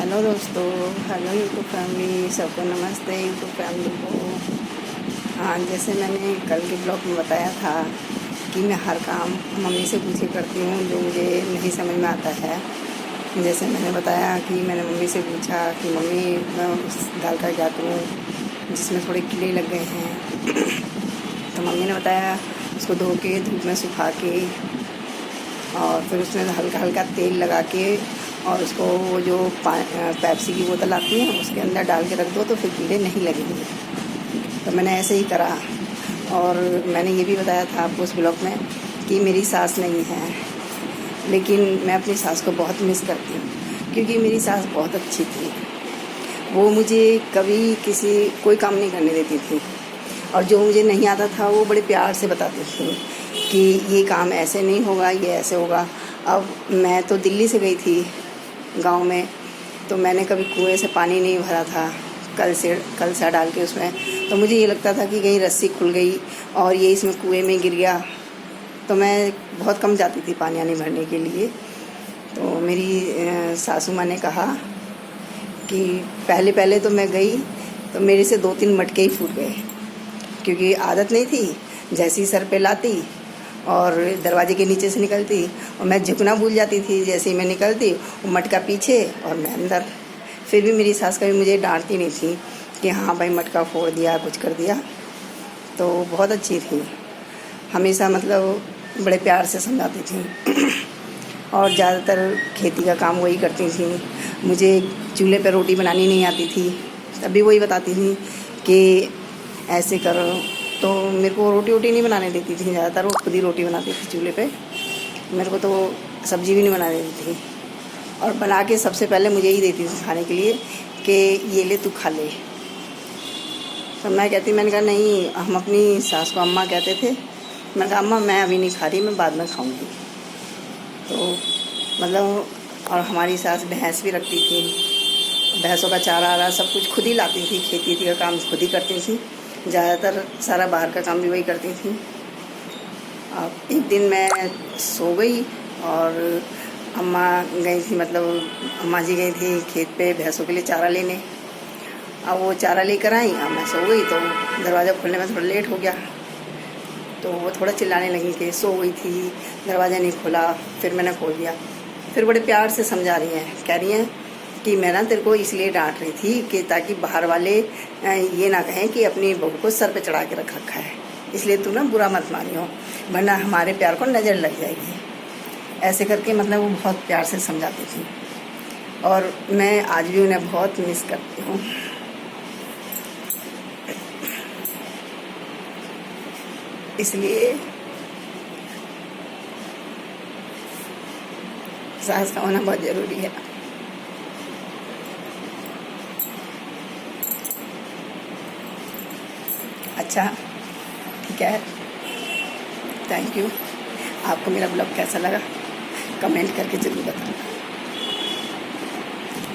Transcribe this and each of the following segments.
Hello दोस्तों, hello YouTube family, सबको नमस्ते यूट्यूब फैमिली को। हाँ, जैसे मैंने कल के ब्लॉग में बताया था कि मैं हर काम मम्मी से पूछे करती हूँ जो मुझे नहीं समझ में आता है। जैसे मैंने बताया कि मैंने मम्मी से पूछा कि मम्मी मैं उस दाल का क्या करूँ जिसमें थोड़े कीड़े लग गए हैं। तो मम्मी ने बताया उसको धो के धूप में सुखा के और फिर उसमें हल्का हल्का तेल लगा के और उसको वो जो पेप्सी की बोतल आती है उसके अंदर डाल के रख दो तो फिर कीड़े नहीं लगेंगे। तो मैंने ऐसे ही करा। और मैंने ये भी बताया था आपको उस ब्लॉग में कि मेरी सास नहीं है, लेकिन मैं अपनी सास को बहुत मिस करती हूँ क्योंकि मेरी सास बहुत अच्छी थी। वो मुझे कभी कोई काम नहीं करने देती थी और जो मुझे नहीं आता था वो बड़े प्यार से बताती थी कि ये काम ऐसे नहीं होगा, ये ऐसे होगा। अब मैं तो दिल्ली से गई थी गांव में, तो मैंने कभी कुएं से पानी नहीं भरा था कल सा डाल के उसमें। तो मुझे ये लगता था कि कहीं रस्सी खुल गई और ये इसमें कुएं में गिर गया। तो मैं बहुत कम जाती थी पानी आने भरने के लिए। तो मेरी सासू माँ ने कहा कि पहले पहले तो मैं गई तो मेरे से 2-3 मटके ही फूट गए क्योंकि आदत नहीं थी। जैसे ही सर पे लाती और दरवाजे के नीचे से निकलती और मैं झुकना भूल जाती थी। जैसे ही मैं निकलती वो मटका पीछे और मैं अंदर। फिर भी मेरी सास कभी मुझे डांटती नहीं थी कि हाँ भाई मटका फोड़ दिया, कुछ कर दिया। तो बहुत अच्छी थी, हमेशा मतलब बड़े प्यार से समझाती थी। और ज़्यादातर खेती का काम वही करती थी। मुझे चूल्हे पर रोटी बनानी नहीं आती थी, तब भी वही बताती थी कि ऐसे करो। तो मेरे को रोटी नहीं बनाने देती थी, ज़्यादातर वो खुद ही रोटी बनाती थी चूल्हे पे। मेरे को तो सब्ज़ी भी नहीं बनाने देती थी और बना के सबसे पहले मुझे ही देती थी खाने के लिए कि ये ले तू खा ले। तो मैंने कहा नहीं, हम अपनी सास को अम्मा कहते थे। मैंने कहा अम्मा मैं अभी नहीं खा रही, मैं बाद में खाऊंगी। तो मतलब और हमारी सास भैंस भी रखती थी, भैंसों का चारा सब कुछ खुद ही लाती थी, खेती का काम खुद ही करती थी। ज़्यादातर सारा बाहर का काम भी वही करती थी। अब एक दिन मैं सो गई और अम्मा गई थी, मतलब अम्मा जी गई थी खेत पे भैंसों के लिए चारा लेने। अब वो चारा लेकर आई, अब मैं सो गई तो दरवाज़ा खोलने में थोड़ा लेट हो गया। तो वो थोड़ा चिल्लाने लगी कि सो गई थी, दरवाज़ा नहीं खोला। फिर मैंने खोल दिया। फिर बड़े प्यार से समझा रही हैं, कह रही हैं कि मैं ना तेरे को इसलिए डांट रही थी कि ताकि बाहर वाले ये ना कहें कि अपनी बहू को सर पे चढ़ा के रख रखा है, इसलिए तू ना बुरा मत मानियो वरना हमारे प्यार को नज़र लग जाएगी। ऐसे करके मतलब वो बहुत प्यार से समझाती थी और मैं आज भी उन्हें बहुत मिस करती हूँ। इसलिए सास का होना बहुत ज़रूरी है। अच्छा, ठीक है, थैंक यू। आपको मेरा ब्लॉग कैसा लगा कमेंट करके ज़रूर बताना।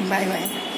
Bye bye.